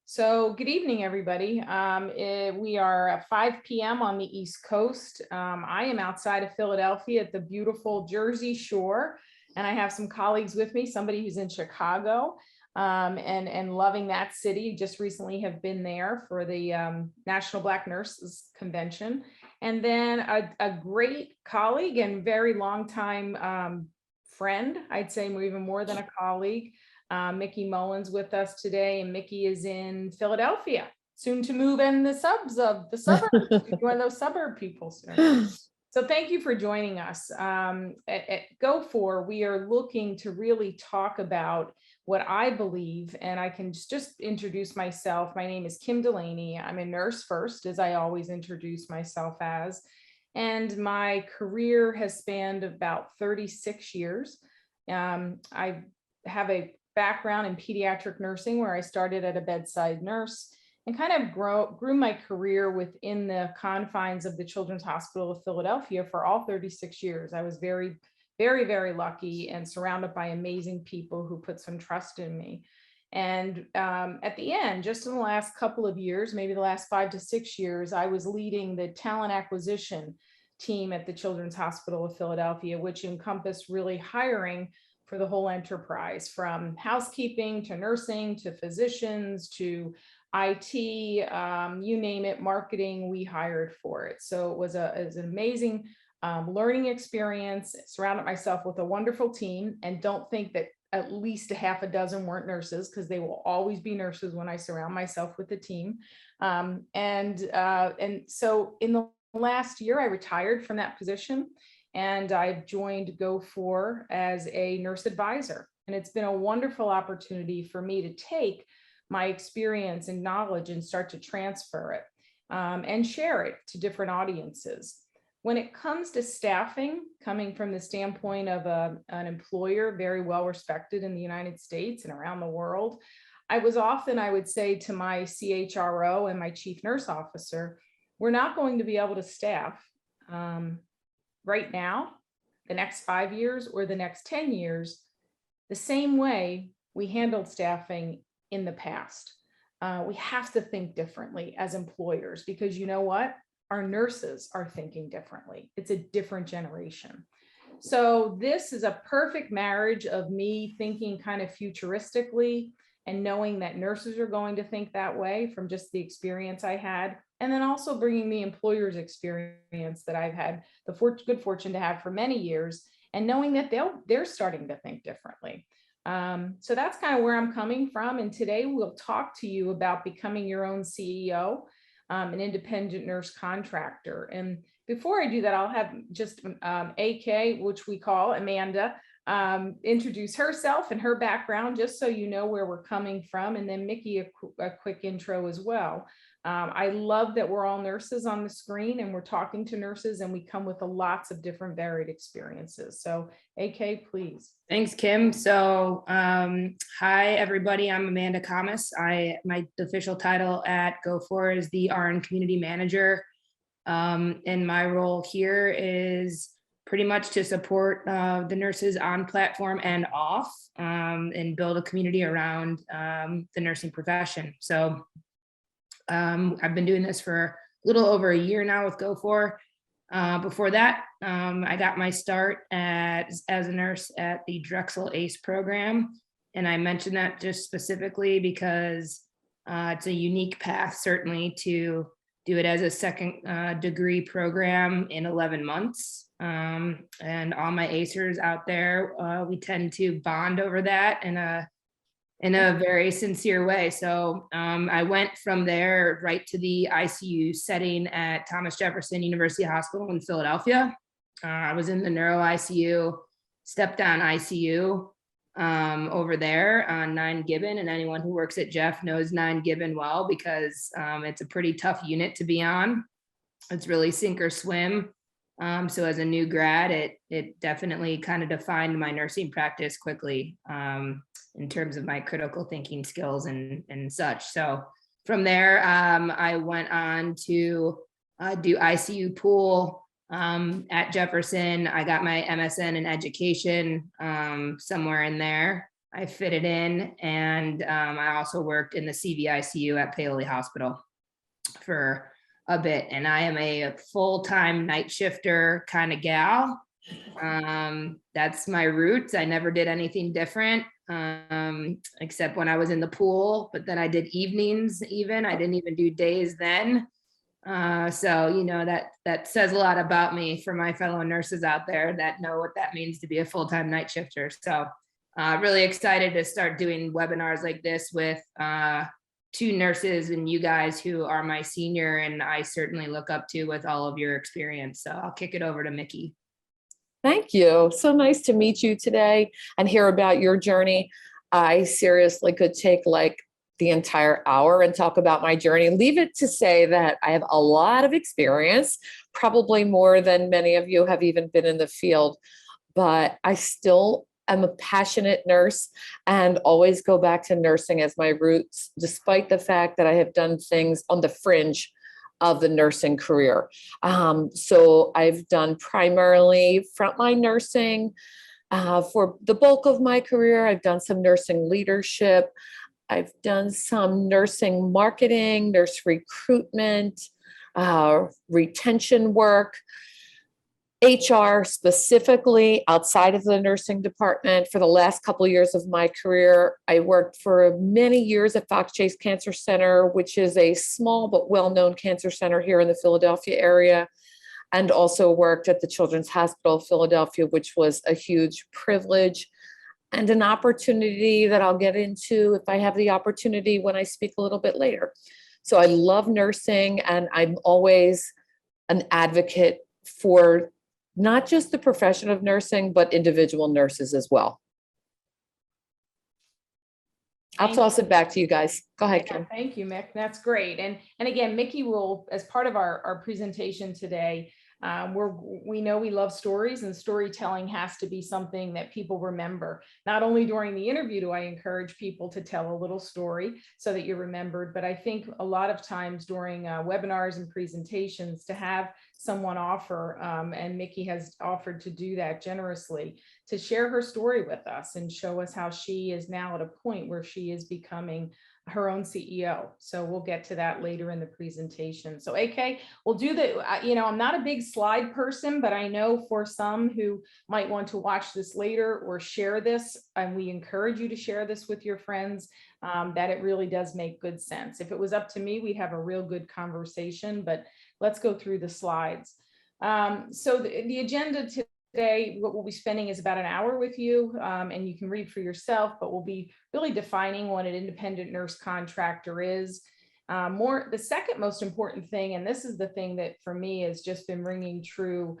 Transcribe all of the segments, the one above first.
So good evening, everybody. We are at 5 p.m. on the East Coast. I am outside of Philadelphia at the beautiful Jersey Shore, and I have some colleagues with me, somebody who's in Chicago and loving that city. Just recently have been there for the National Black Nurses Convention. And then a great colleague and very long time friend, I'd say even more than a colleague. Mickey Mullen's with us today, and Mickey is in Philadelphia, soon to move in the suburbs, one of those suburb people soon. So thank you for joining us. At GO4, we are looking to really talk about what I believe, and I can just introduce myself. My name is Kim Delaney. I'm a nurse first, as I always introduce myself as, and my career has spanned about 36 years. I have a background in pediatric nursing, where I started at a bedside nurse and kind of grew my career within the confines of the Children's Hospital of Philadelphia for all 36 years. I was very, very, very lucky and surrounded by amazing people who put some trust in me. And at the end, just in the last couple of years, maybe the last 5 to 6 years, I was leading the talent acquisition team at the Children's Hospital of Philadelphia, which encompassed really hiring for the whole enterprise, from housekeeping to nursing to physicians to IT, you name it, marketing, we hired for it. So it was an amazing learning experience. Surrounded myself with a wonderful team, and don't think that at least a half a dozen weren't nurses, because they will always be nurses when I surround myself with the team. And so in the last year, I retired from that position, and I've joined GO4 as a nurse advisor. And it's been a wonderful opportunity for me to take my experience and knowledge and start to transfer it and share it to different audiences. When it comes to staffing, coming from the standpoint of an employer very well respected in the United States and around the world, I would say to my CHRO and my chief nurse officer, we're not going to be able to staff right now, the next 5 years or the next 10 years, the same way we handled staffing in the past. We have to think differently as employers, because you know what? Our nurses are thinking differently. It's a different generation. So this is a perfect marriage of me thinking kind of futuristically and knowing that nurses are going to think that way from just the experience I had. And then also bringing the employer's experience that I've had the good fortune to have for many years, and knowing that they're starting to think differently. So that's kind of where I'm coming from. And today we'll talk to you about becoming your own CEO, an independent nurse contractor. And before I do that, I'll have just AK, which we call Amanda, introduce herself and her background, just so you know where we're coming from. And then Mickey, a quick intro as well. I love that we're all nurses on the screen, and we're talking to nurses, and we come with lots of different varied experiences. So AK, please. Thanks, Kim. So hi, everybody. I'm Amanda Kamas. My official title at GO4 is the RN Community Manager. And my role here is pretty much to support the nurses on platform and off, and build a community around the nursing profession. So I've been doing this for a little over a year now with GO4. Before that, I got my start as a nurse at the Drexel ACE program. And I mentioned that just specifically because it's a unique path, certainly, to do it as a second degree program in 11 months. And all my ACERs out there, we tend to bond over that in a very sincere way. So I went from there right to the ICU setting at Thomas Jefferson University Hospital in Philadelphia. I was in the neuro ICU, step down ICU over there on 9 Gibbon. And anyone who works at Jeff knows 9 Gibbon well, because it's a pretty tough unit to be on. It's really sink or swim. So as a new grad, it definitely kind of defined my nursing practice quickly in terms of my critical thinking skills and such. So from there, I went on to do ICU pool at Jefferson. I got my MSN in education somewhere in there. I fitted in, and I also worked in the CVICU at Paoli Hospital for a bit, and I am a full-time night shifter kind of gal. That's my roots. I never did anything different, except when I was in the pool, but then I did evenings even. I didn't even do days then. So, you know, that says a lot about me for my fellow nurses out there that know what that means to be a full-time night shifter. So really excited to start doing webinars like this with two nurses and you guys who are my senior and I certainly look up to with all of your experience. So I'll kick it over to Mickey. Thank you. So nice to meet you today and hear about your journey. I seriously could take like the entire hour and talk about my journey. Leave it to say that I have a lot of experience, probably more than many of you have even been in the field, but I still am a passionate nurse and always go back to nursing as my roots, despite the fact that I have done things on the fringe of the nursing career. So I've done primarily frontline nursing for the bulk of my career. I've done some nursing leadership. I've done some nursing marketing, nurse recruitment, retention work, HR specifically outside of the nursing department. For the last couple of years of my career, I worked for many years at Fox Chase Cancer Center, which is a small but well-known cancer center here in the Philadelphia area, and also worked at the Children's Hospital of Philadelphia, which was a huge privilege and an opportunity that I'll get into if I have the opportunity when I speak a little bit later. So I love nursing, and I'm always an advocate for not just the profession of nursing, but individual nurses as well. I'll toss it back to you guys. Go ahead, Kim. Thank you, Mick. That's great. And again, Mickey will, as part of our presentation today, we know we love stories, and storytelling has to be something that people remember. Not only during the interview do I encourage people to tell a little story so that you're remembered, but I think a lot of times during webinars and presentations to have someone offer, and Mickey has offered to do that generously, to share her story with us and show us how she is now at a point where she is becoming her own CEO. So we'll get to that later in the presentation. So AK, we'll do I'm not a big slide person, but I know for some who might want to watch this later or share this, and we encourage you to share this with your friends, that it really does make good sense. If it was up to me, we'd have a real good conversation, but let's go through the slides. So the agenda today, what we'll be spending is about an hour with you, and you can read for yourself, but we'll be really defining what an independent nurse contractor is. The second most important thing, and this is the thing that for me has just been ringing true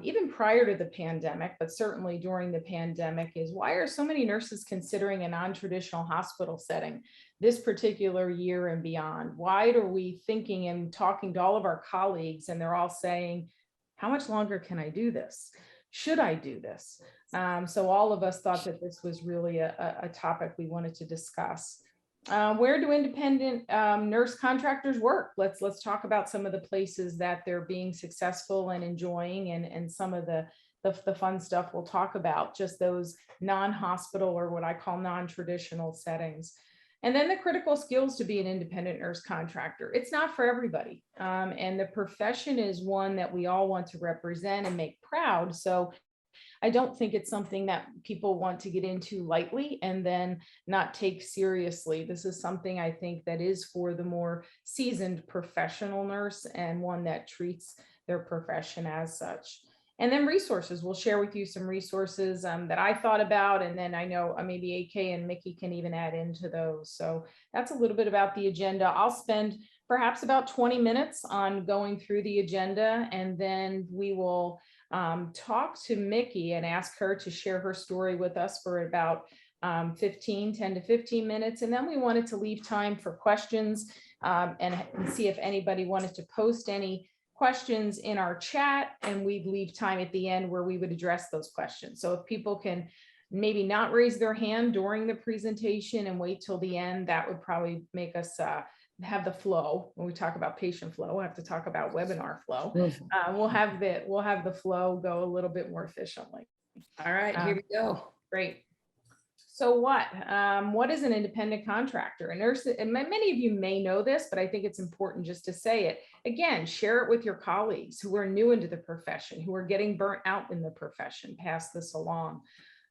even prior to the pandemic, but certainly during the pandemic, is why are so many nurses considering a non-traditional hospital setting this particular year and beyond? Why are we thinking and talking to all of our colleagues and they're all saying, how much longer can I do this? Should I do this? So all of us thought that this was really a topic we wanted to discuss. Where do independent nurse contractors work? Let's talk about some of the places that they're being successful and enjoying, and some of the fun stuff we'll talk about, just those non-hospital or what I call non-traditional settings. And then the critical skills to be an independent nurse contractor. It's not for everybody. And the profession is one that we all want to represent and make proud. So I don't think it's something that people want to get into lightly and then not take seriously. This is something I think that is for the more seasoned professional nurse, and one that treats their profession as such. And then resources. We'll share with you some resources that I thought about, and then I know maybe AK and Mickey can even add into those. So that's a little bit about the agenda. I'll spend perhaps about 20 minutes on going through the agenda, and then we will talk to Mickey and ask her to share her story with us for about 10 to 15 minutes. And then we wanted to leave time for questions and see if anybody wanted to post any questions in our chat, and we'd leave time at the end where we would address those questions. So if people can maybe not raise their hand during the presentation and wait till the end, that would probably make us have the flow. When we talk about patient flow, we'll have to talk about webinar flow. We'll have the flow go a little bit more efficiently. All right, here we go. Great. So what is an independent contractor? A nurse, and many of you may know this, but I think it's important just to say it. Again, share it with your colleagues who are new into the profession, who are getting burnt out in the profession. Pass this along.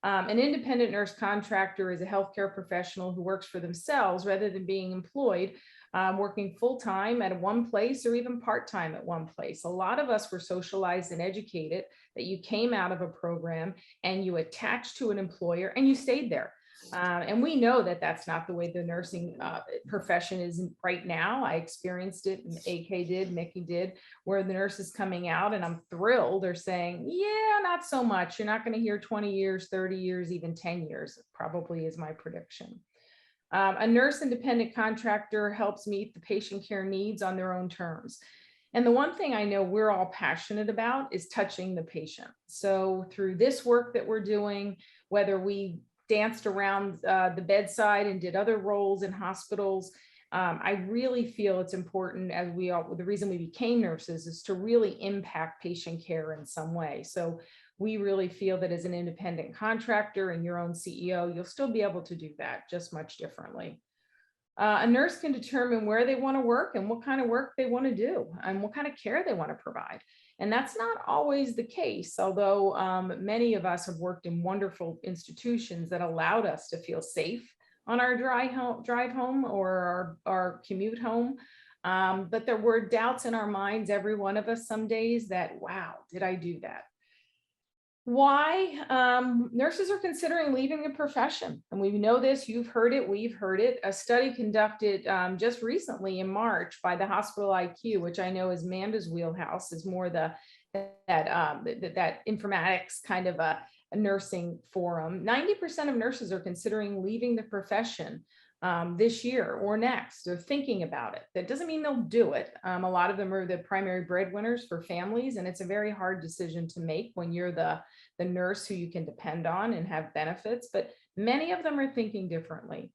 An independent nurse contractor is a healthcare professional who works for themselves rather than being employed, working full-time at one place or even part-time at one place. A lot of us were socialized and educated that you came out of a program and you attached to an employer and you stayed there. And we know that that's not the way the nursing profession is right now. I experienced it, and AK did, Mickey did, where the nurse is coming out, and I'm thrilled. They're saying, yeah, not so much. You're not going to hear 20 years, 30 years, even 10 years, probably is my prediction. A nurse independent contractor helps meet the patient care needs on their own terms. And the one thing I know we're all passionate about is touching the patient. So through this work that we're doing, whether we danced around the bedside and did other roles in hospitals, I really feel it's important, as we all, the reason we became nurses is to really impact patient care in some way. So we really feel that as an independent contractor and your own CEO, you'll still be able to do that just much differently. A nurse can determine where they want to work and what kind of work they want to do and what kind of care they want to provide. And that's not always the case, although many of us have worked in wonderful institutions that allowed us to feel safe on our drive home or our commute home. But there were doubts in our minds, every one of us some days, that, wow, did I do that? Why nurses are considering leaving the profession. And we know this, you've heard it, we've heard it. A study conducted just recently in March by the Hospital IQ, which I know is Amanda's wheelhouse, is more that informatics kind of a nursing forum. 90% of nurses are considering leaving the profession this year or next. They're thinking about it. That doesn't mean they'll do it. A lot of them are the primary breadwinners for families, and it's a very hard decision to make when you're the nurse who you can depend on and have benefits, but many of them are thinking differently.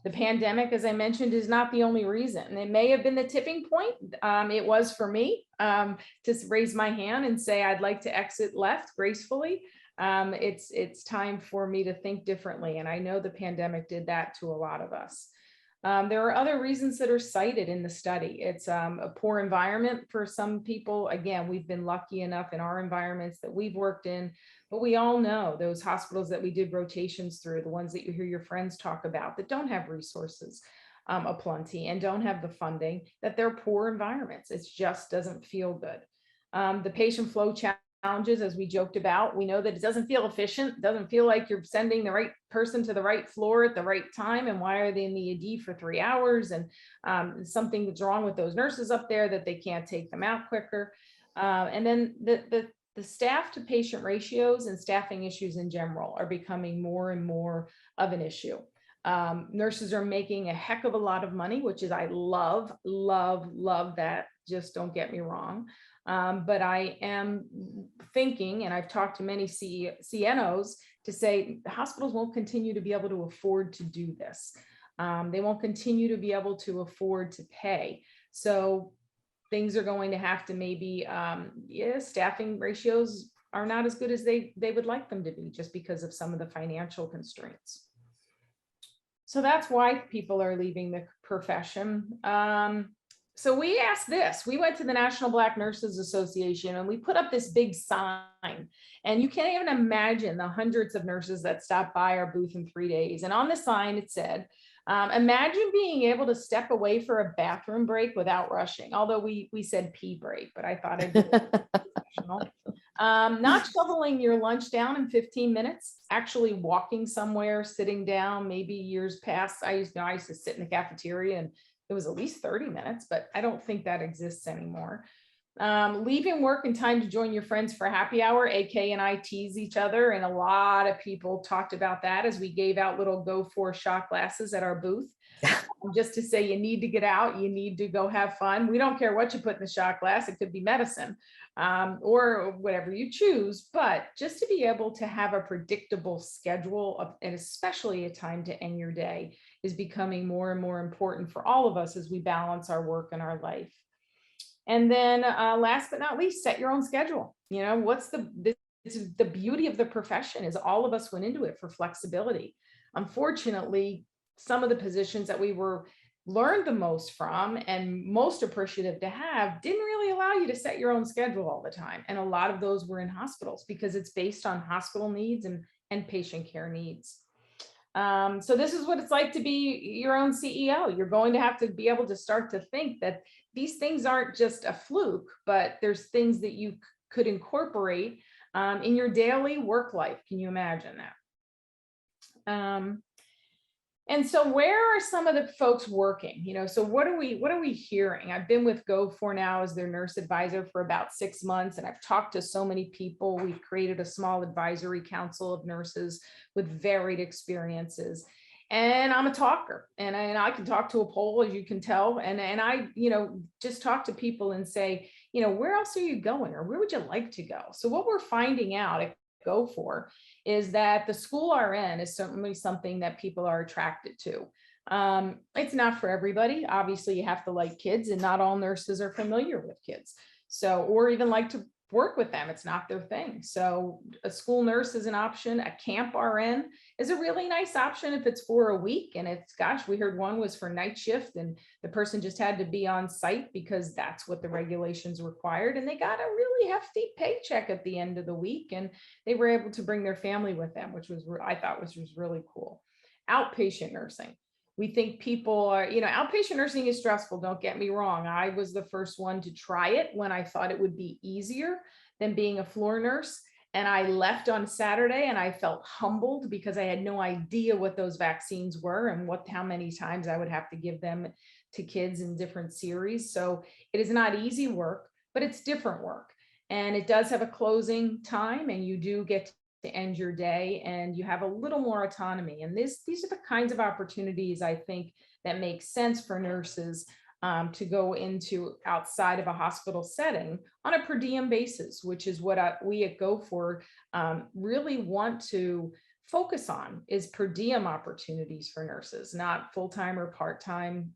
The pandemic, as I mentioned, is not the only reason. It may have been the tipping point. It was for me to raise my hand and say, I'd like to exit left gracefully. It's time for me to think differently. And I know the pandemic did that to a lot of us. There are other reasons that are cited in the study. It's a poor environment for some people. Again, we've been lucky enough in our environments that we've worked in, but we all know those hospitals that we did rotations through, the ones that you hear your friends talk about that don't have resources aplenty and don't have the funding, that they're poor environments. It just doesn't feel good. The patient flow challenges, as we joked about, we know that it doesn't feel efficient, doesn't feel like you're sending the right person to the right floor at the right time. And why are they in the ED for 3 hours? And something that's wrong with those nurses up there that they can't take them out quicker. And then the staff to patient ratios and staffing issues in general are becoming more and more of an issue. Nurses are making a heck of a lot of money, which is, I love that. Just don't get me wrong. But I am thinking, and I've talked to many CNOs to say the hospitals won't continue to be able to afford to do this. They won't continue to be able to afford to pay. So things are going to have to maybe, staffing ratios are not as good as they would like them to be, just because of some of the financial constraints. So that's why people are leaving the profession. So we asked this, we went to the National Black Nurses Association and we put up this big sign, and you can't even imagine the hundreds of nurses that stopped by our booth in 3 days. And on the sign, it said, imagine being able to step away for a bathroom break without rushing. Although we said pee break, but I thought I'd be professional. Not shoveling your lunch down in 15 minutes, actually walking somewhere, sitting down. Maybe years past, I used to sit in the cafeteria and it was at least 30 minutes, but I don't think that exists anymore. Leaving work in time to join your friends for happy hour. AK and I tease each other, and a lot of people talked about that as we gave out little GO4 shot glasses at our booth. Just to say, you need to get out, you need to go have fun. We don't care what you put in the shot glass. It could be medicine or whatever you choose, but just to be able to have a predictable schedule and especially a time to end your day is becoming more and more important for all of us as we balance our work and our life. And then last but not least, set your own schedule. You know, what's the beauty of the profession is all of us went into it for flexibility. unfortunately, some of the positions that we learned the most from and most appreciative to have didn't really allow you to set your own schedule all the time. And a lot of those were in hospitals because it's based on hospital needs and patient care needs. So this is what it's like to be your own CEO. You're going to have to be able to start to think that these things aren't just a fluke, but there's things that you could incorporate in your daily work life. Can you imagine that? And so where are some of the folks working? So what are we hearing? I've been with GO4 now as their nurse advisor for about 6 months, and I've talked to so many people. We've created a small advisory council of nurses with varied experiences. And I'm a talker, and I can talk to a pole, as you can tell. And I, just talk to people and say, where else are you going, or where would you like to go? So what we're finding out at GO4 is that the school RN is certainly something that people are attracted to. It's not for everybody. Obviously, you have to like kids, and not all nurses are familiar with kids. So, or even like to work with them. It's not their thing. So a school nurse is an option. A camp RN is a really nice option if it's for a week. And it's, gosh, we heard one was for night shift, and the person just had to be on site because that's what the regulations required. And they got a really hefty paycheck at the end of the week, and they were able to bring their family with them, which was, I thought was really cool. Outpatient nursing. We think people are, outpatient nursing is stressful. Don't get me wrong. I was the first one to try it when I thought it would be easier than being a floor nurse. And I left on Saturday and I felt humbled because I had no idea what those vaccines were and how many times I would have to give them to kids in different series. So it is not easy work, but it's different work. And it does have a closing time, and you do get to end your day, and you have a little more autonomy. And these are the kinds of opportunities I think that make sense for nurses to go into outside of a hospital setting on a per diem basis, which is what we at GO4 really want to focus on, is per diem opportunities for nurses, not full-time or part-time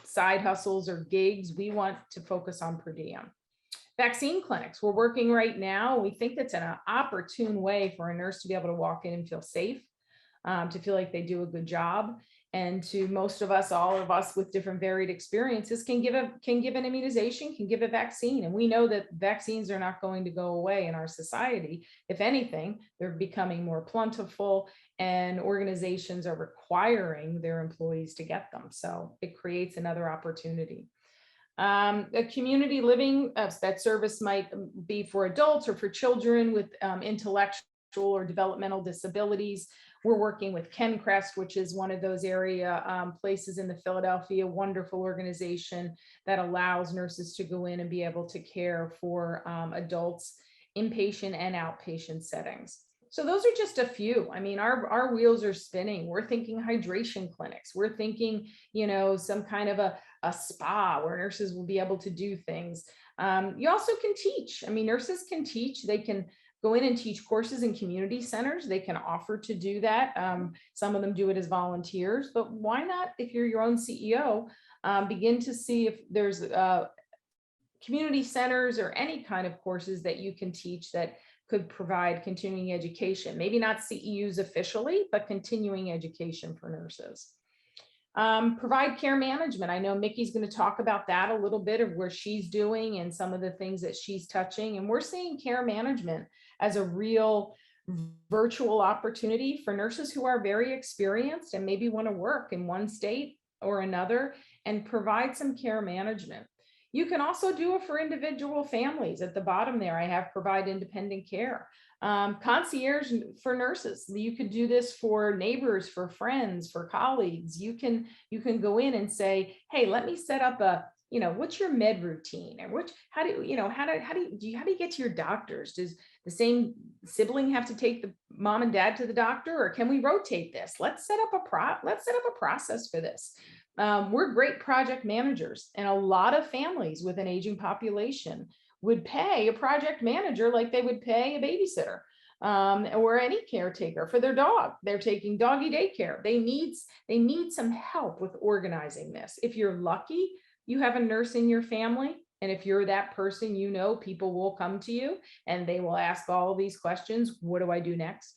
side hustles or gigs. We want to focus on per diem. Vaccine clinics, we're working right now. We think that's an opportune way for a nurse to be able to walk in and feel safe, to feel like they do a good job. And to most of us, all of us with different varied experiences can give an immunization, can give a vaccine. And we know that vaccines are not going to go away in our society. If anything, they're becoming more plentiful, and organizations are requiring their employees to get them. So it creates another opportunity. A community living, that service might be for adults or for children with intellectual or developmental disabilities. We're working with KenCrest, which is one of those area places in the Philadelphia, wonderful organization that allows nurses to go in and be able to care for adults, inpatient and outpatient settings. So those are just a few. I mean, our wheels are spinning. We're thinking hydration clinics. We're thinking, some kind of a spa where nurses will be able to do things. You also can teach. I mean, nurses can teach. They can go in and teach courses in community centers. They can offer to do that. Some of them do it as volunteers, but why not, if you're your own CEO, begin to see if there's community centers or any kind of courses that you can teach that could provide continuing education, maybe not CEUs officially, but continuing education for nurses. Provide care management. I know Mickey's going to talk about that a little bit, of where she's doing and some of the things that she's touching. And we're seeing care management as a real virtual opportunity for nurses who are very experienced and maybe want to work in one state or another and provide some care management. You can also do it for individual families. At the bottom there, I have provide independent care. Concierge for nurses. You could do this for neighbors, for friends, for colleagues. You can go in and say, hey, let me set up a, what's your med routine, and how do you get to your doctors? Does the same sibling have to take the mom and dad to the doctor, or can we rotate this? Let's set up a process for this. We're great project managers, and a lot of families with an aging population would pay a project manager like they would pay a babysitter or any caretaker for their dog. They're taking doggy daycare. They need some help with organizing this. If you're lucky, you have a nurse in your family. And if you're that person, people will come to you and they will ask all these questions. What do I do next?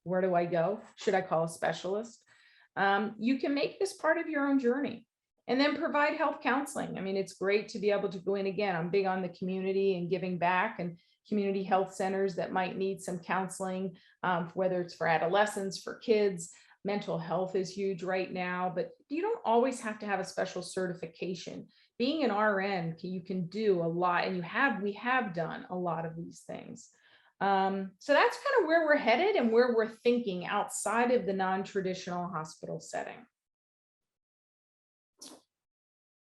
Where do I go? Should I call a specialist? You can make this part of your own journey. And then provide health counseling. I mean, it's great to be able to go in again. I'm big on the community and giving back, and community health centers that might need some counseling, whether it's for adolescents, for kids. Mental health is huge right now, but you don't always have to have a special certification. Being an RN, you can do a lot, and we have done a lot of these things. So that's kind of where we're headed and where we're thinking outside of the non-traditional hospital setting.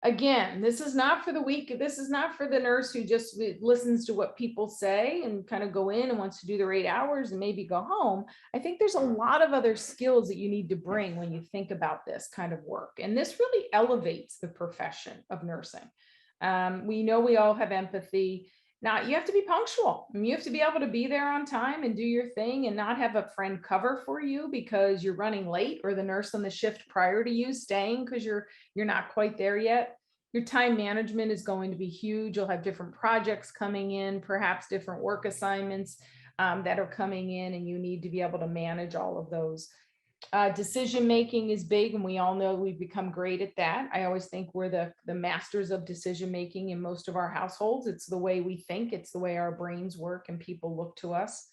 Again, this is not for the weak. This is not for the nurse who just listens to what people say and kind of go in and wants to do their 8 hours and maybe go home. I think there's a lot of other skills that you need to bring when you think about this kind of work. And this really elevates the profession of nursing. We know we all have empathy. Now, you have to be punctual. I mean, you have to be able to be there on time and do your thing and not have a friend cover for you because you're running late, or the nurse on the shift prior to you staying because you're not quite there yet. Your time management is going to be huge. You'll have different projects coming in, perhaps different work assignments that are coming in, and you need to be able to manage all of those. Decision making is big, and we all know we've become great at that. I always think we're the masters of decision making in most of our households. It's the way we think, it's the way our brains work, and people look to us.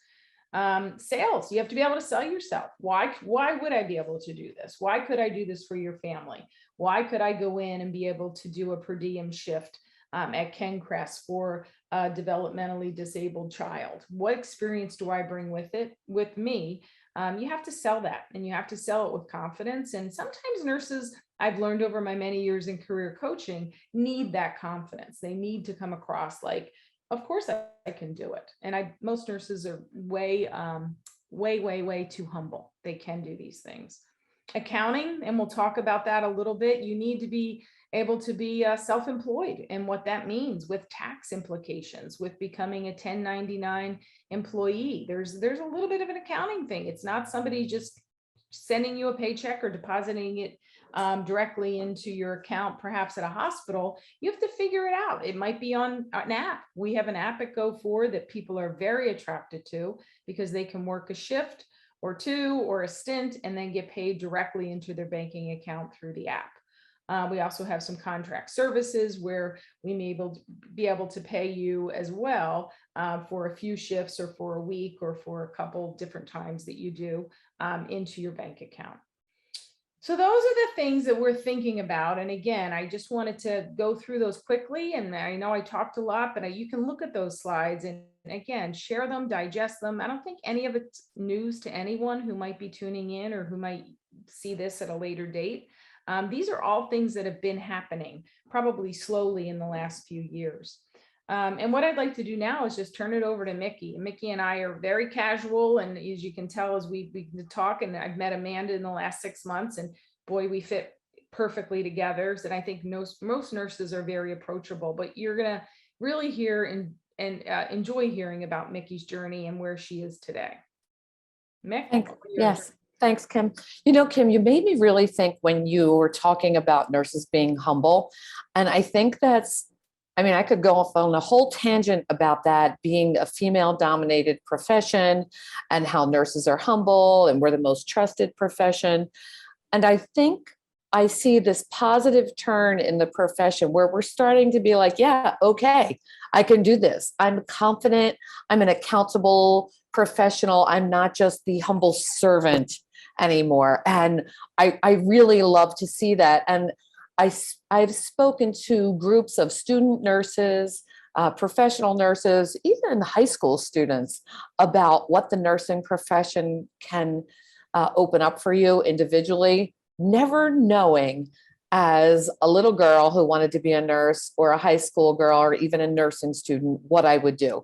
Sales, you have to be able to sell yourself. Why would I be able to do this? Why could I do this for your family? Why could I go in and be able to do a per diem shift at Kencrest for a developmentally disabled child? What experience do I bring with me? You have to sell that, and you have to sell it with confidence. And sometimes nurses, I've learned over my many years in career coaching, need that confidence. They need to come across like, of course I can do it. And most nurses are way too humble. They can do these things. Accounting, and we'll talk about that a little bit. You need to be able to be self-employed, and what that means with tax implications, with becoming a 1099 employee. There's a little bit of an accounting thing. It's not somebody just sending you a paycheck or depositing it directly into your account, perhaps at a hospital. You have to figure it out. It might be on an app. We have an app at GO4 that people are very attracted to because they can work a shift or two or a stint and then get paid directly into their banking account through the app. We also have some contract services where we may be able to pay you as well for a few shifts or for a week or for a couple different times that you do into your bank account. So those are the things that we're thinking about. And again, I just wanted to go through those quickly. And I know I talked a lot, but you can look at those slides and again, share them, digest them. I don't think any of it's news to anyone who might be tuning in or who might see this at a later date. These are all things that have been happening probably slowly in the last few years. And what I'd like to do now is just turn it over to Mickey. Mickey and I are very casual. And as you can tell, as we talk, and I've met Amanda in the last 6 months, and boy, we fit perfectly together. And I think most nurses are very approachable, but you're going to really hear and enjoy hearing about Mickey's journey and where she is today. Mick? Yes. Thanks, Kim. You know, Kim, you made me really think when you were talking about nurses being humble. And I think I could go off on a whole tangent about that being a female-dominated profession and how nurses are humble and we're the most trusted profession. And I think I see this positive turn in the profession where we're starting to be like, yeah, okay, I can do this. I'm confident. I'm an accountable professional. I'm not just the humble servant anymore. And I really love to see that. And I've spoken to groups of student nurses, professional nurses, even high school students about what the nursing profession can open up for you individually, never knowing as a little girl who wanted to be a nurse or a high school girl or even a nursing student, what I would do.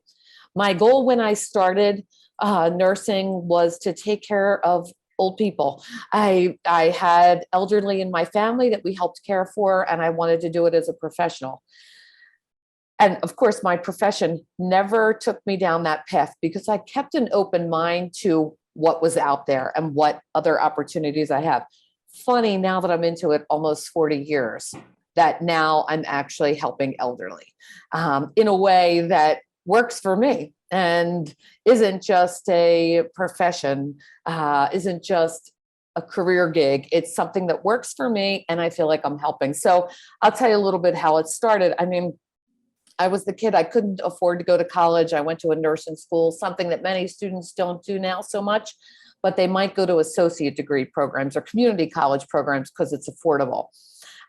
My goal when I started nursing was to take care of old people. I had elderly in my family that we helped care for, and I wanted to do it as a professional. And of course, my profession never took me down that path because I kept an open mind to what was out there and what other opportunities I have. Funny, now that I'm into it almost 40 years, that now I'm actually helping elderly in a way that works for me. and isn't just a profession, isn't just a career gig. It's something that works for me, and I feel like I'm helping. So I'll tell you a little bit how it started. I mean, I was the kid, I couldn't afford to go to college. I went to a nursing school, something that many students don't do now so much, but they might go to associate degree programs or community college programs because it's affordable.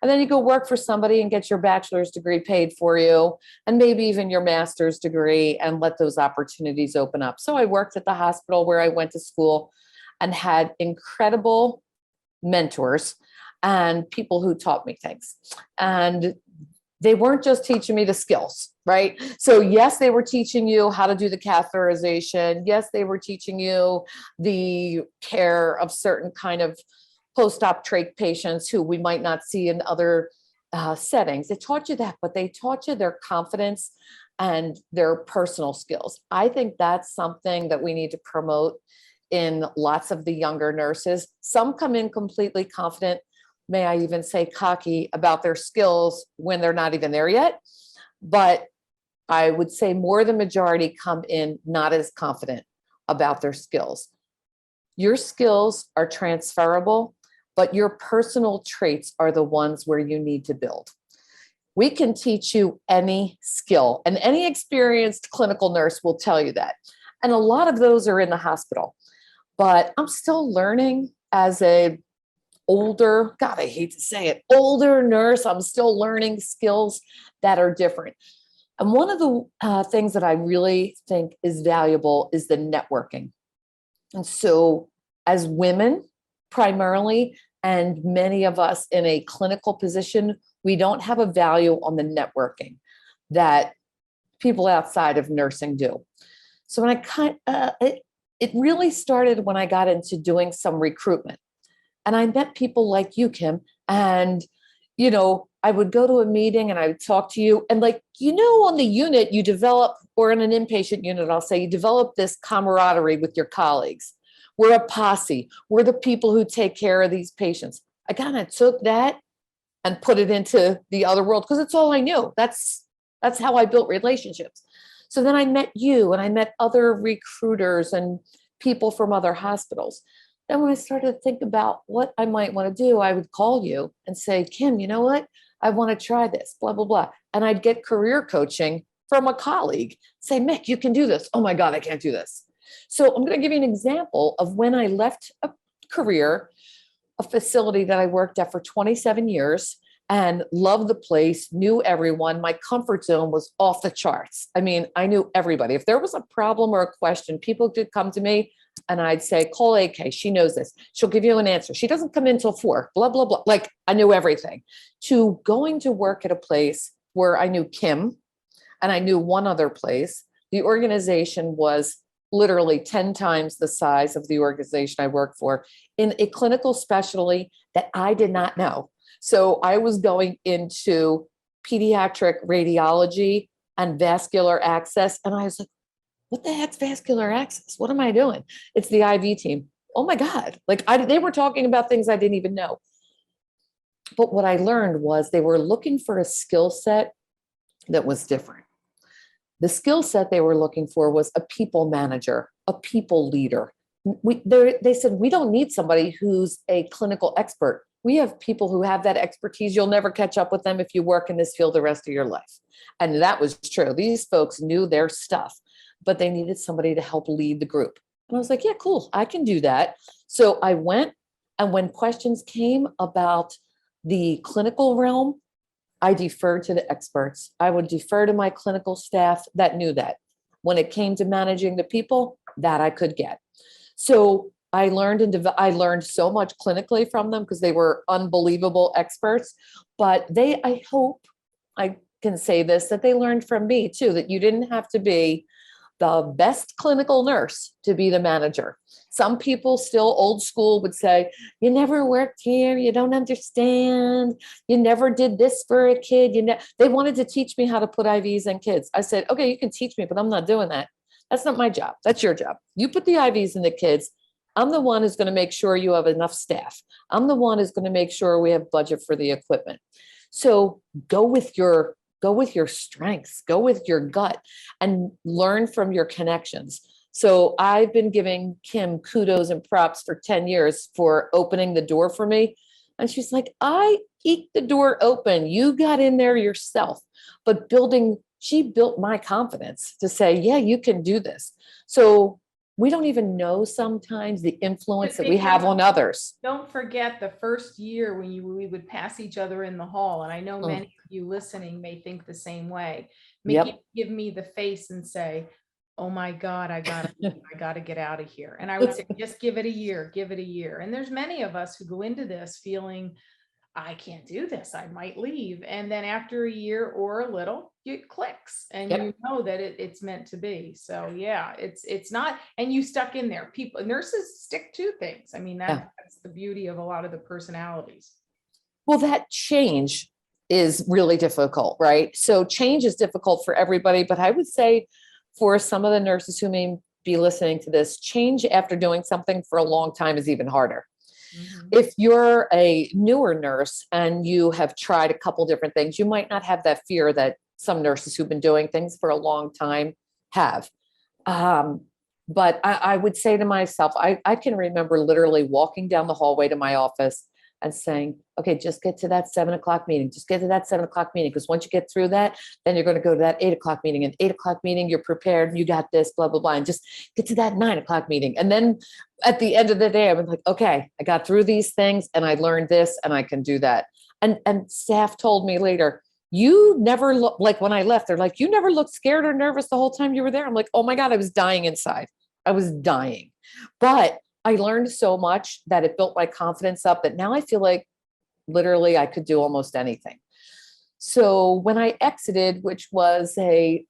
And then you go work for somebody and get your bachelor's degree paid for you, and maybe even your master's degree, and let those opportunities open up. So I worked at the hospital where I went to school and had incredible mentors and people who taught me things. And they weren't just teaching me the skills, right? So yes, they were teaching you how to do the catheterization. Yes, they were teaching you the care of certain kind of post-op trach patients who we might not see in other settings. They taught you that, but they taught you their confidence and their personal skills. I think that's something that we need to promote in lots of the younger nurses. Some come in completely confident, may I even say cocky about their skills when they're not even there yet. But I would say more the majority come in not as confident about their skills. Your skills are transferable, but your personal traits are the ones where you need to build. We can teach you any skill, and any experienced clinical nurse will tell you that. And a lot of those are in the hospital. But I'm still learning as a older, God, I hate to say it, older nurse. I'm still learning skills that are different. And one of the things that I really think is valuable is the networking. And so as women, primarily, and many of us in a clinical position, we don't have a value on the networking that people outside of nursing do. So when it really started when I got into doing some recruitment. And I met people like you, Kim, and, I would go to a meeting and I would talk to you, and on the unit you develop, or in an inpatient unit, I'll say, you develop this camaraderie with your colleagues. We're a posse. We're the people who take care of these patients. I kind of took that and put it into the other world because it's all I knew. That's how I built relationships. So then I met you, and I met other recruiters and people from other hospitals. Then when I started to think about what I might want to do, I would call you and say, Kim, you know what? I want to try this, blah, blah, blah. And I'd get career coaching from a colleague, say, Mick, you can do this. Oh my God, I can't do this. So I'm going to give you an example of when I left a career, a facility that I worked at for 27 years and loved the place, knew everyone. My comfort zone was off the charts. I mean, I knew everybody. If there was a problem or a question, people could come to me and I'd say, call AK. She knows this. She'll give you an answer. She doesn't come in till 4, blah, blah, blah. Like I knew everything. To going to work at a place where I knew Kim and I knew one other place. The organization was literally 10 times the size of the organization I worked for in a clinical specialty that I did not know. So I was going into pediatric radiology and vascular access. And I was like, what the heck's vascular access? What am I doing? It's the IV team. Oh my God. They were talking about things I didn't even know. But what I learned was they were looking for a skill set that was different. The skill set they were looking for was a people manager, a people leader. They said, we don't need somebody who's a clinical expert. We have people who have that expertise. You'll never catch up with them if you work in this field the rest of your life. And that was true. These folks knew their stuff, but they needed somebody to help lead the group. And I was like, yeah, cool, I can do that. So I went, and when questions came about the clinical realm, I deferred to the experts. I would defer to my clinical staff that knew that. When it came to managing the people, that I could get. So I learned so much clinically from them because they were unbelievable experts. But I hope I can say this, that they learned from me too, that you didn't have to be the best clinical nurse to be the manager. Some people still old school would say, you never worked here, you don't understand, you never did this for a kid. They wanted to teach me how to put IVs in kids. I said, okay, you can teach me, but I'm not doing that. That's not my job. That's your job. You put the IVs in the kids. I'm the one who's going to make sure you have enough staff. I'm the one who's going to make sure we have budget for the equipment. So go with your go with your strengths, go with your gut, and learn from your connections. So I've been giving Kim kudos and props for 10 years for opening the door for me. And she's like, I eked the door open. You got in there yourself. But she built my confidence to say, yeah, you can do this. So we don't even know sometimes the influence that we have on others. Don't forget the first year when we would pass each other in the hall. And I know many of you listening may think the same way. Mickey, give me the face and say, oh my God, I gotta get out of here. And I would say, just give it a year, give it a year. And there's many of us who go into this feeling, I can't do this, I might leave. And then after a year or a little, it clicks and you know that it's meant to be. So yeah, it's not, and you stuck in there. Nurses stick to things. I mean, that's the beauty of a lot of the personalities. Well, that change is really difficult, right? So change is difficult for everybody, but I would say for some of the nurses who may be listening to this, change after doing something for a long time is even harder. Mm-hmm. If you're a newer nurse and you have tried a couple different things, you might not have that fear that some nurses who've been doing things for a long time have. But I would say to myself, I can remember literally walking down the hallway to my office and saying, okay, just get to that 7 o'clock meeting. Just get to that 7 o'clock meeting. Because once you get through that, then you're going to go to that 8 o'clock meeting. And 8 o'clock meeting, you're prepared and you got this, blah, blah, blah. And just get to that 9 o'clock meeting. And then at the end of the day, I'm like, okay, I got through these things and I learned this and I can do that. And staff told me later, you never look, like when I left, they're like, you never looked scared or nervous the whole time you were there. I'm like, oh my God, I was dying inside. I was dying. But I learned so much that it built my confidence up that now I feel like literally I could do almost anything. So when I exited, which was a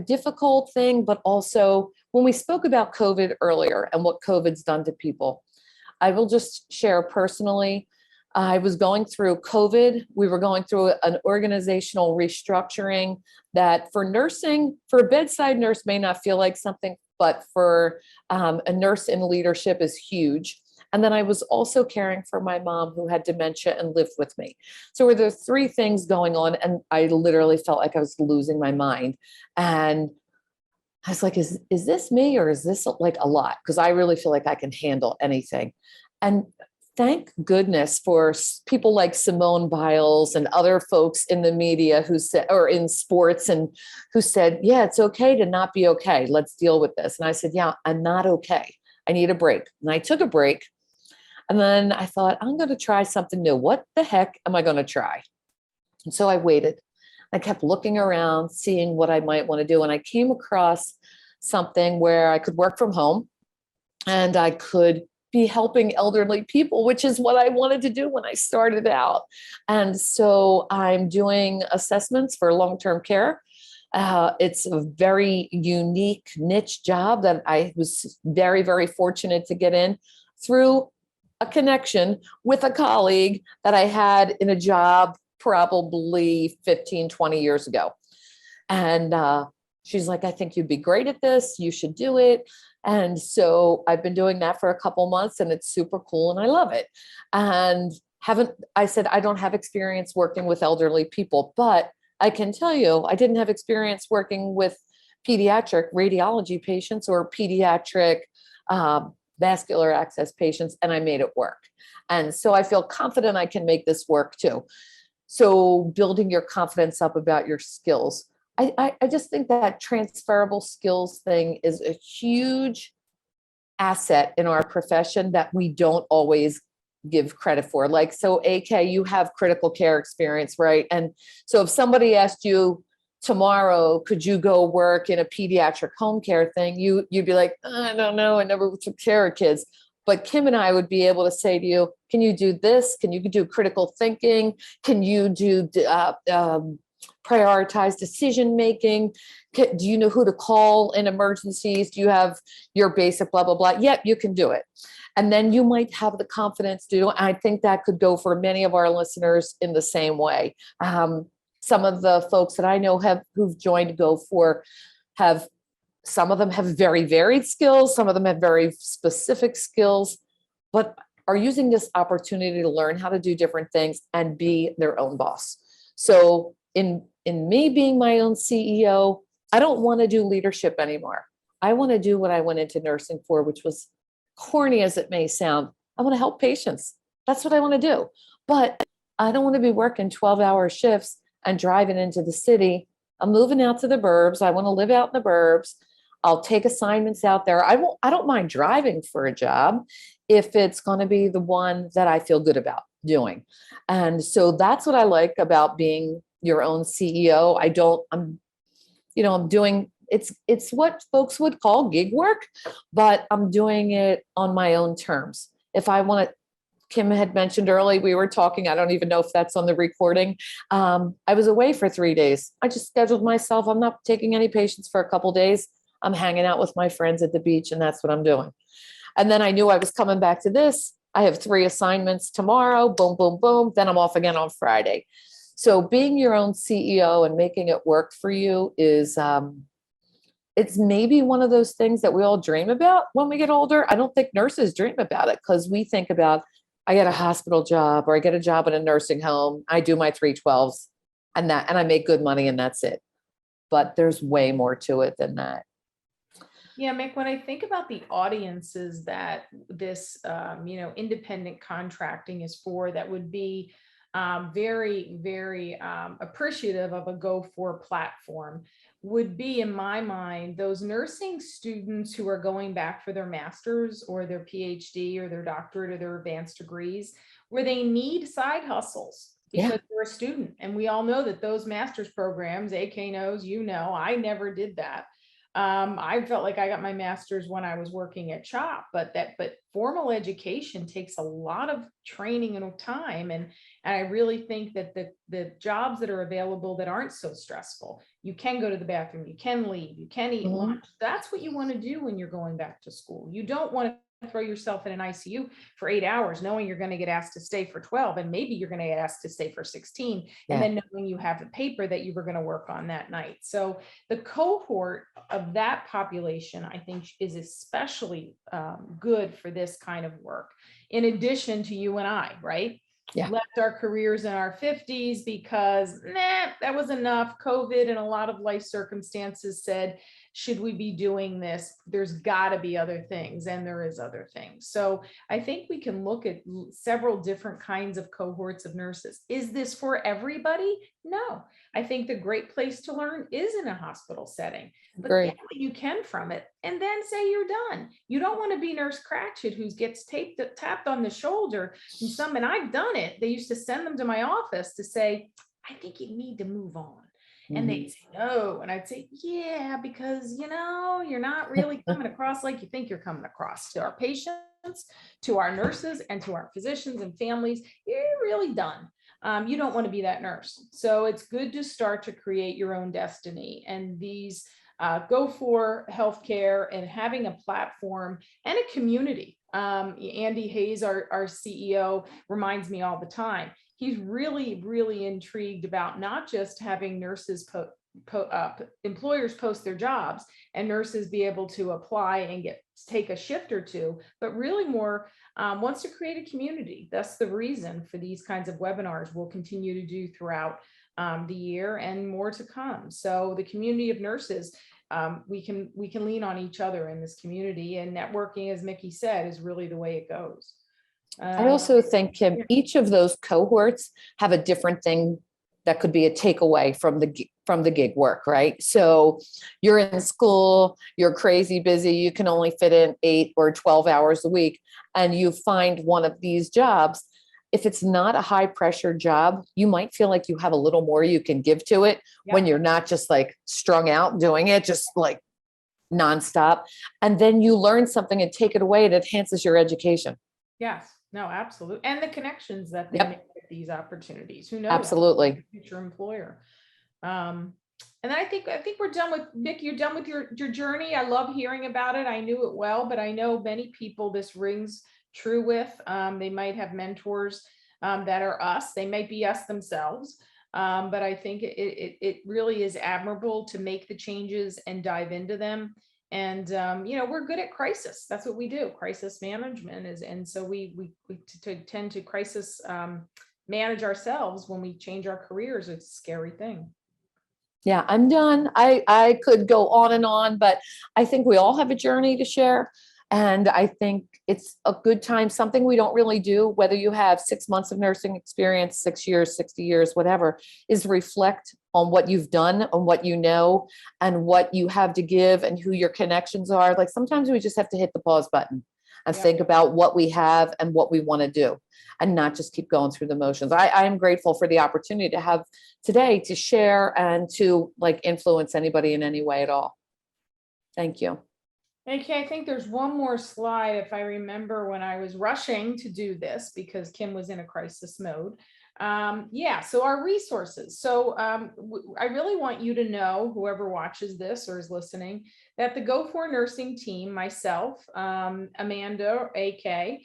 difficult thing, but also when we spoke about COVID earlier and what COVID's done to people, I will just share personally, I was going through COVID. We were going through an organizational restructuring that for nursing, for a bedside nurse may not feel like something, but for a nurse in leadership is huge. And then I was also caring for my mom who had dementia and lived with me. So were there three things going on and I literally felt like I was losing my mind. And I was like, is this me or is this like a lot? Because I really feel like I can handle anything. And thank goodness for people like Simone Biles and other folks in the media who said, or in sports, and who said, yeah, it's okay to not be okay. Let's deal with this. And I said, yeah, I'm not okay. I need a break. And I took a break. And then I thought, I'm going to try something new. What the heck am I going to try? And so I waited. I kept looking around, seeing what I might want to do. And I came across something where I could work from home and I could be helping elderly people, which is what I wanted to do when I started out. And so I'm doing assessments for long-term care. It's a very unique niche job that I was very, very fortunate to get in through a connection with a colleague that I had in a job probably 15, 20 years ago. And she's like, I think you'd be great at this. You should do it. And so I've been doing that for a couple months and it's super cool and I love it. And I said, I don't have experience working with elderly people, but I can tell you, I didn't have experience working with pediatric radiology patients or pediatric vascular access patients, and I made it work. And so I feel confident I can make this work too. So building your confidence up about your skills. I just think that transferable skills thing is a huge asset in our profession that we don't always give credit for. Like, so AK, you have critical care experience, right? And so if somebody asked you tomorrow, could you go work in a pediatric home care thing? You'd be like, I don't know, I never took care of kids. But Kim and I would be able to say to you, can you do this? Can you do critical thinking? Can you do prioritize decision-making? Do you know who to call in emergencies? Do you have your basic blah, blah, blah? Yep, you can do it. And then you might have the confidence to do it. I think that could go for many of our listeners in the same way. Some of the folks that I know who've joined GO4 some of them have very varied skills. Some of them have very specific skills, but are using this opportunity to learn how to do different things and be their own boss. So in in me being my own CEO, I don't want to do leadership anymore. I want to do what I went into nursing for, which was, corny as it may sound, I want to help patients. That's what I want to do. But I don't want to be working 12-hour shifts and driving into the city. I'm moving out to the burbs. I want to live out in the burbs. I'll take assignments out there. I don't mind driving for a job if it's going to be the one that I feel good about doing. And so that's what I like about being your own CEO. I'm doing, it's what folks would call gig work, but I'm doing it on my own terms. If I want to, Kim had mentioned earlier, we were talking, I don't even know if that's on the recording. I was away for 3 days. I just scheduled myself. I'm not taking any patients for a couple days. I'm hanging out with my friends at the beach, and that's what I'm doing. And then I knew I was coming back to this. I have 3 assignments tomorrow, boom, boom, boom. Then I'm off again on Friday. So being your own CEO and making it work for you is, it's maybe one of those things that we all dream about when we get older. I don't think nurses dream about it because we think about, I get a hospital job or I get a job in a nursing home. I do my 312s and I make good money and that's it. But there's way more to it than that. Yeah, Mick, when I think about the audiences that this, independent contracting is for, that would be very, very appreciative of a GO4 platform, would be, in my mind, those nursing students who are going back for their master's or their PhD or their doctorate or their advanced degrees, where they need side hustles because they're a student. And we all know that those master's programs, AK knows, I never did that. I felt like I got my master's when I was working at CHOP, but formal education takes a lot of training and time. And I really think that the jobs that are available that aren't so stressful, you can go to the bathroom, you can leave, you can eat lunch. That's what you want to do when you're going back to school. You don't want to throw yourself in an ICU for 8 hours, knowing you're going to get asked to stay for 12, and maybe you're going to get asked to stay for 16, and then knowing you have a paper that you were going to work on that night. So the cohort of that population, I think, is especially good for this kind of work. In addition to you and I, right? Left our careers in our 50s because that was enough. COVID and a lot of life circumstances said, should we be doing this? There's got to be other things, and there is other things. So I think we can look at several different kinds of cohorts of nurses. Is this for everybody? No. I think the great place to learn is in a hospital setting, but get what you can from it, and then say you're done. You don't want to be Nurse Cratchit who gets tapped on the shoulder. And I've done it. They used to send them to my office to say, I think you need to move on. And they'd say no. And I'd say, yeah, because, you're not really coming across like you think you're coming across to our patients, to our nurses, and to our physicians and families. You're really done. You don't want to be that nurse. So it's good to start to create your own destiny. And these GO4 healthcare and having a platform and a community. Andy Hayes, our CEO, reminds me all the time. He's really, really intrigued about not just having nurses employers post their jobs and nurses be able to apply and take a shift or two, but really more wants to create a community. That's the reason for these kinds of webinars we'll continue to do throughout the year and more to come. So the community of nurses, we can lean on each other in this community, and networking, as Mickey said, is really the way it goes. I also think, Kim, each of those cohorts have a different thing that could be a takeaway from the gig work, right? So you're in school, you're crazy busy, you can only fit in 8 or 12 hours a week, and you find one of these jobs. If it's not a high pressure job, you might feel like you have a little more you can give to it when you're not just like strung out doing it, just like nonstop. And then you learn something and take it away, and it enhances your education. Yes, no, absolutely. And the connections that they make with these opportunities. Who knows? Absolutely. Future employer. And I think we're done with Mick. You're done with your journey. I love hearing about it. I knew it well, but I know many people this rings true with. They might have mentors that are us. They might be us themselves. But I think it really is admirable to make the changes and dive into them. And we're good at crisis. That's what we do. Crisis management is, and so we tend to crisis manage ourselves when we change our careers. It's a scary thing. Yeah, I'm done. I could go on and on, but I think we all have a journey to share. And I think it's a good time, something we don't really do, whether you have 6 months of nursing experience, 6 years, 60 years, whatever, is reflect on what you've done, on what you know, and what you have to give and who your connections are. Like sometimes we just have to hit the pause button and Yeah. think about what we have and what we want to do and not just keep going through the motions. I am grateful for the opportunity to have today to share and to like influence anybody in any way at all. Thank you. Okay, I think there's one more slide if I remember when I was rushing to do this because Kim was in a crisis mode. Yeah, so our resources. So I really want you to know, whoever watches this or is listening, that the Go4 nursing team, myself, Amanda, AK,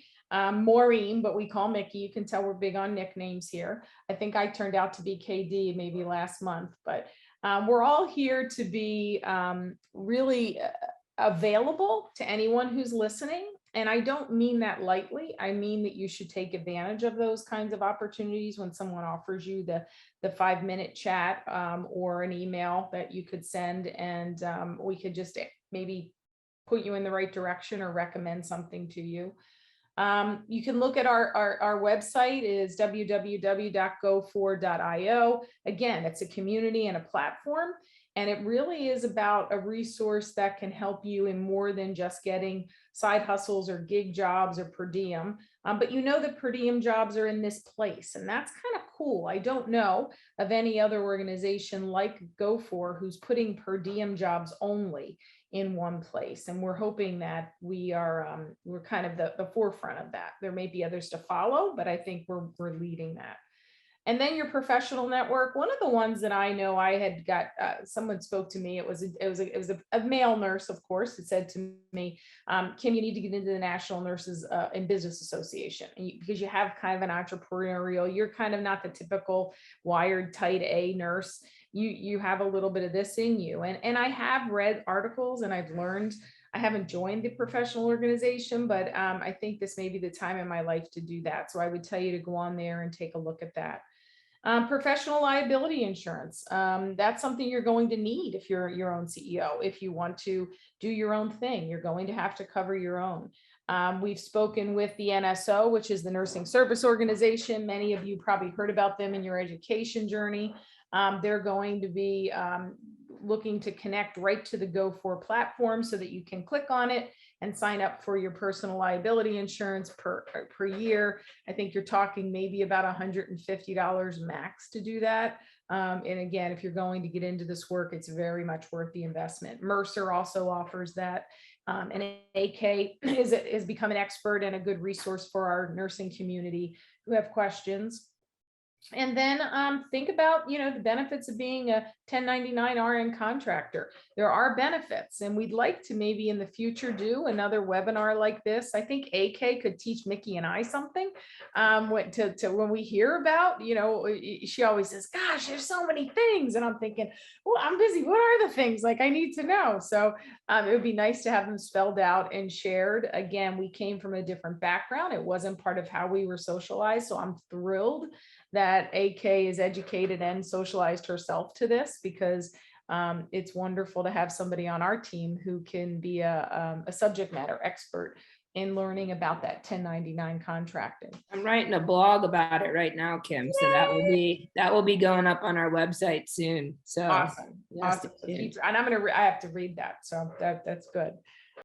Maureen, but we call Mickey. You can tell we're big on nicknames here. I think I turned out to be KD maybe last month, but we're all here to be really available to anyone who's listening. And I don't mean that lightly. I mean that you should take advantage of those kinds of opportunities when someone offers you the 5-minute chat or an email that you could send, and we could just maybe put you in the right direction or recommend something to you. You can look at our website is www.go4.io. Again, it's a community and a platform, and it really is about a resource that can help you in more than just getting side hustles or gig jobs or per diem. But you know that per diem jobs are in this place, and that's kind of cool. I don't know of any other organization like Go4 who's putting per diem jobs only in one place. And we're hoping that we're kind of the forefront of that. There may be others to follow, but I think we're leading that. And then your professional network. One of the ones that I know I had got, someone spoke to me. It was a male nurse, of course. It said to me, Kim, you need to get into the National Nurses and Business Association, because you have kind of an entrepreneurial. You're kind of not the typical wired tight A nurse. You have a little bit of this in you. And I have read articles and I've learned. I haven't joined the professional organization, but I think this may be the time in my life to do that. So I would tell you to go on there and take a look at that. Professional liability insurance. That's something you're going to need if you're your own CEO. If you want to do your own thing, you're going to have to cover your own. We've spoken with the NSO, which is the Nursing Service Organization. Many of you probably heard about them in your education journey. They're going to be looking to connect right to the Go4 platform so that you can click on it and sign up for your personal liability insurance per year. I think you're talking maybe about $150 max to do that. And again, if you're going to get into this work, it's very much worth the investment. Mercer also offers that. And AK has become an expert and a good resource for our nursing community who have questions. And then think about, the benefits of being a 1099 RN contractor. There are benefits, and we'd like to maybe in the future do another webinar like this. I think AK could teach Mickey and I something when we hear about, she always says, gosh, there's so many things. And I'm thinking, well, I'm busy. What are the things? Like, I need to know. So it would be nice to have them spelled out and shared. Again, we came from a different background. It wasn't part of how we were socialized. So I'm thrilled that AK is educated and socialized herself to this, because it's wonderful to have somebody on our team who can be a subject matter expert in learning about that 1099 contracting. I'm writing a blog about it right now, Kim. So that will be going up on our website soon. So Awesome. yes, Awesome. And I have to read that. So that's good.